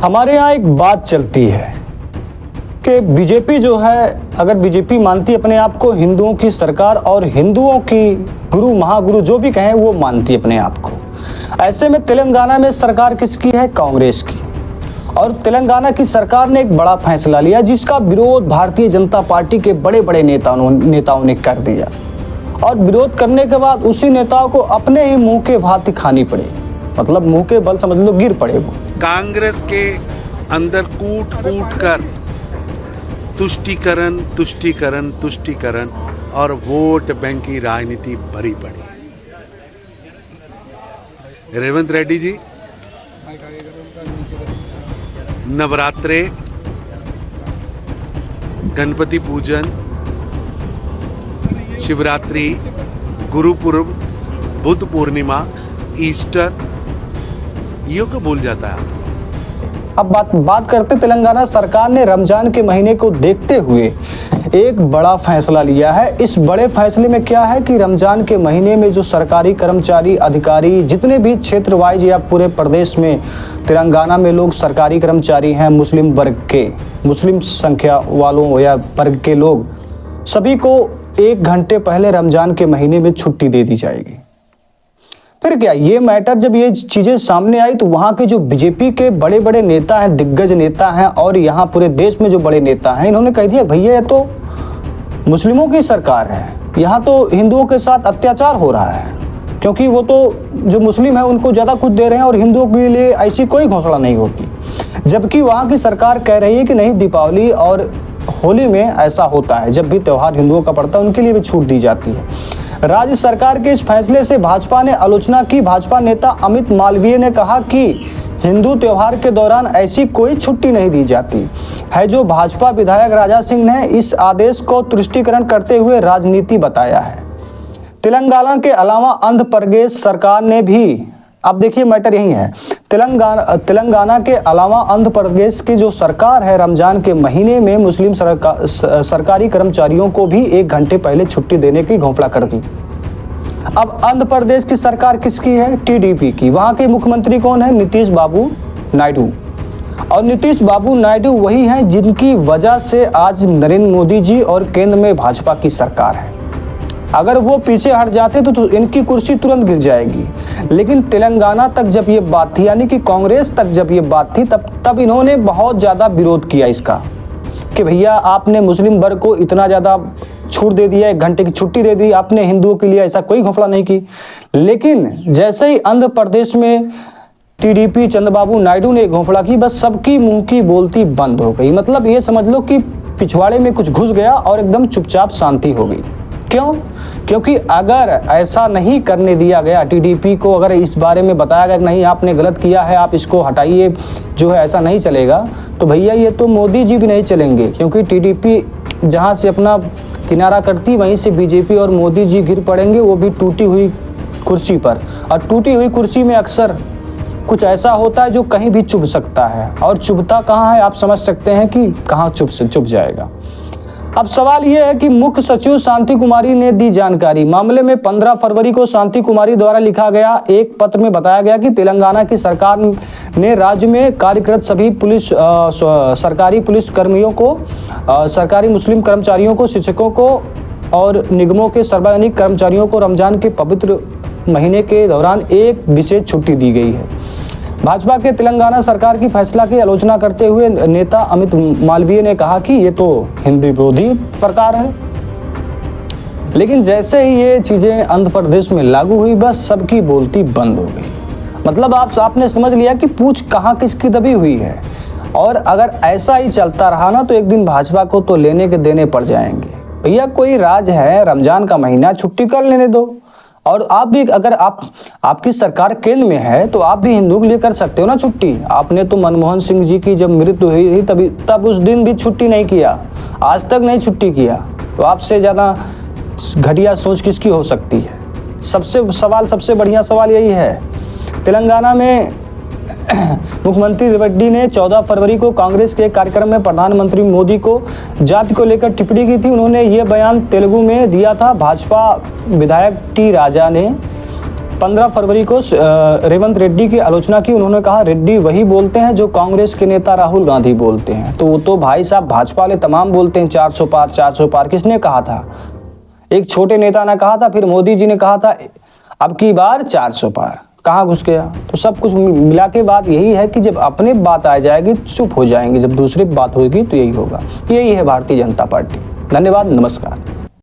हमारे यहाँ एक बात चलती है कि बीजेपी जो है, अगर बीजेपी मानती अपने आप को हिंदुओं की सरकार और हिंदुओं की गुरु महागुरु जो भी कहें वो मानती अपने आप को। ऐसे में तेलंगाना में सरकार किसकी है? कांग्रेस की। और तेलंगाना की सरकार ने एक बड़ा फैसला लिया जिसका विरोध भारतीय जनता पार्टी के बड़े बड़े नेताओं ने कर दिया। और विरोध करने के बाद उसी नेताओं को अपने ही मुंह के भांति खानी पड़ी, मतलब मुंह के बल समझ लो गिर पड़े वो। कांग्रेस के अंदर कूट कूट कर तुष्टीकरण तुष्टीकरण तुष्टीकरण और वोट बैंक की राजनीति भरी पड़ी। रेवंत रेड्डी जी नवरात्रे, गणपति पूजन, शिवरात्रि, गुरुपुरब, बुद्ध पूर्णिमा, ईस्टर, ये को भूल जाता है। अब बात करते तेलंगाना सरकार ने रमजान के महीने को देखते हुए एक बड़ा फैसला लिया है। इस बड़े फैसले में क्या है कि रमजान के महीने में जो सरकारी कर्मचारी, अधिकारी, जितने भी क्षेत्र वाइज या पूरे प्रदेश में तेलंगाना में लोग सरकारी कर्मचारी हैं, मुस्लिम वर्ग के, मुस्लिम संख्या वालों या वर्ग के लोग, सभी को 1 घंटे पहले रमजान के महीने में छुट्टी दे दी जाएगी। फिर क्या ये मैटर, जब ये चीज़ें सामने आई तो वहाँ के जो बीजेपी के बड़े बड़े नेता हैं, दिग्गज नेता हैं और यहाँ पूरे देश में जो बड़े नेता हैं, इन्होंने कह दिया भैया ये तो मुस्लिमों की सरकार है, यहाँ तो हिंदुओं के साथ अत्याचार हो रहा है, क्योंकि वो तो जो मुस्लिम है उनको ज़्यादा कुछ दे रहे हैं और हिंदुओं के लिए ऐसी कोई घोषणा नहीं होती। जबकि वहाँ की सरकार कह रही है कि नहीं, दीपावली और होली में ऐसा होता है, जब भी त्यौहार हिंदुओं का पड़ता है उनके लिए भी छूट दी जाती है। राज्य सरकार के इस फैसले से भाजपा ने आलोचना की। भाजपा नेता अमित मालवीय ने कहा कि हिंदू त्योहार के दौरान ऐसी कोई छुट्टी नहीं दी जाती है। जो भाजपा विधायक राजा सिंह ने इस आदेश को तुष्टीकरण करते हुए राजनीति बताया है। तेलंगाना के अलावा आंध्र प्रदेश सरकार ने भी, अब देखिए मैटर यही है, तेलंगाना के अलावा आंध्र प्रदेश की जो सरकार है रमजान के महीने में मुस्लिम सरकारी कर्मचारियों को भी 1 घंटे पहले छुट्टी देने की घोषणा कर दी। अब आंध्र प्रदेश की सरकार किसकी है? टीडीपी की। वहाँ के मुख्यमंत्री कौन है? नीतीश बाबू नायडू। और नीतीश बाबू नायडू वही हैं जिनकी वजह से आज नरेंद्र मोदी जी और केंद्र में भाजपा की सरकार है। अगर वो पीछे हट जाते तो इनकी कुर्सी तुरंत गिर जाएगी। लेकिन तेलंगाना तक जब ये बात थी, यानी कि कांग्रेस तक जब ये बात थी, तब इन्होंने बहुत ज़्यादा विरोध किया इसका कि भैया आपने मुस्लिम वर्ग को इतना ज़्यादा छूट दे दिया, 1 घंटे की छुट्टी दे दी, आपने हिंदुओं के लिए ऐसा कोई घोषणा नहीं की। लेकिन जैसे ही आंध्र प्रदेश में टीडीपी चंद्रबाबू नायडू ने घोषणा की, बस सबकी मुँह की बोलती बंद हो गई। मतलब ये समझ लो कि पिछवाड़े में कुछ घुस गया और एकदम चुपचाप शांति हो गई। क्यों? क्योंकि अगर ऐसा नहीं करने दिया गया, टीडीपी को अगर इस बारे में बताया गया कि नहीं आपने गलत किया है, आप इसको हटाइए, जो है ऐसा नहीं चलेगा, तो भैया ये तो मोदी जी भी नहीं चलेंगे। क्योंकि टीडीपी जहां से अपना किनारा करती वहीं से बीजेपी और मोदी जी गिर पड़ेंगे, वो भी टूटी हुई कुर्सी पर। और टूटी हुई कुर्सी में अक्सर कुछ ऐसा होता है जो कहीं भी चुभ सकता है, और चुभता कहाँ है आप समझ सकते हैं कि कहाँ चुभ जाएगा। अब सवाल यह है कि मुख्य सचिव शांति कुमारी ने दी जानकारी। मामले में 15 फरवरी को शांति कुमारी द्वारा लिखा गया एक पत्र में बताया गया कि तेलंगाना की सरकार ने राज्य में कार्यरत सभी सरकारी पुलिस कर्मियों को, सरकारी मुस्लिम कर्मचारियों को, शिक्षकों को और निगमों के सार्वजनिक कर्मचारियों को रमजान के पवित्र महीने के दौरान एक विशेष छुट्टी दी गई है। भाजपा के तेलंगाना सरकार की फैसला की आलोचना करते हुए नेता अमित मालवीय ने कहा कि ये तो हिंदू विरोधी सरकार है। लेकिन जैसे ही ये चीज़ें आंध्र प्रदेश में लागू हुई, बस सबकी बोलती बंद हो गई। मतलब आपने समझ लिया कि पूछ कहाँ किसकी दबी हुई है। और अगर ऐसा ही चलता रहा ना तो एक दिन भाजपा को तो लेने के देने पड़ जाएंगे। भैया कोई राज है, रमजान का महीना, छुट्टी कर लेने दो। और आप भी, अगर आपकी सरकार केंद्र में है तो आप भी हिंदू के लिए कर सकते हो ना छुट्टी। आपने तो मनमोहन सिंह जी की जब मृत्यु हुई तब उस दिन भी छुट्टी नहीं किया, आज तक नहीं छुट्टी किया। तो आपसे ज़्यादा घटिया सोच किसकी हो सकती है? सबसे बढ़िया सवाल यही है। तेलंगाना में मुख्यमंत्री रेड्डी ने 14 फरवरी को कांग्रेस के कार्यक्रम में प्रधानमंत्री मोदी को जाति को लेकर टिप्पणी की थी। उन्होंने ये बयान तेलुगु में दिया था। भाजपा विधायक टी राजा ने 15 फरवरी को रेवंत रेड्डी की आलोचना की। उन्होंने कहा रेड्डी वही बोलते हैं जो कांग्रेस के नेता राहुल गांधी बोलते हैं। तो वो तो भाई साहब भाजपा वाले तमाम बोलते हैं 400 पार 400 पार। किसने कहा था? एक छोटे नेता ने कहा था, फिर मोदी जी ने कहा था अब की बार 400 पार। कहाँ घुस गया? तो सब कुछ मिला के बात यही है कि जब अपने बात आ जाएगी चुप हो जाएंगे, जब दूसरी बात होगी तो यही होगा। यही है भारतीय जनता पार्टी। धन्यवाद, नमस्कार।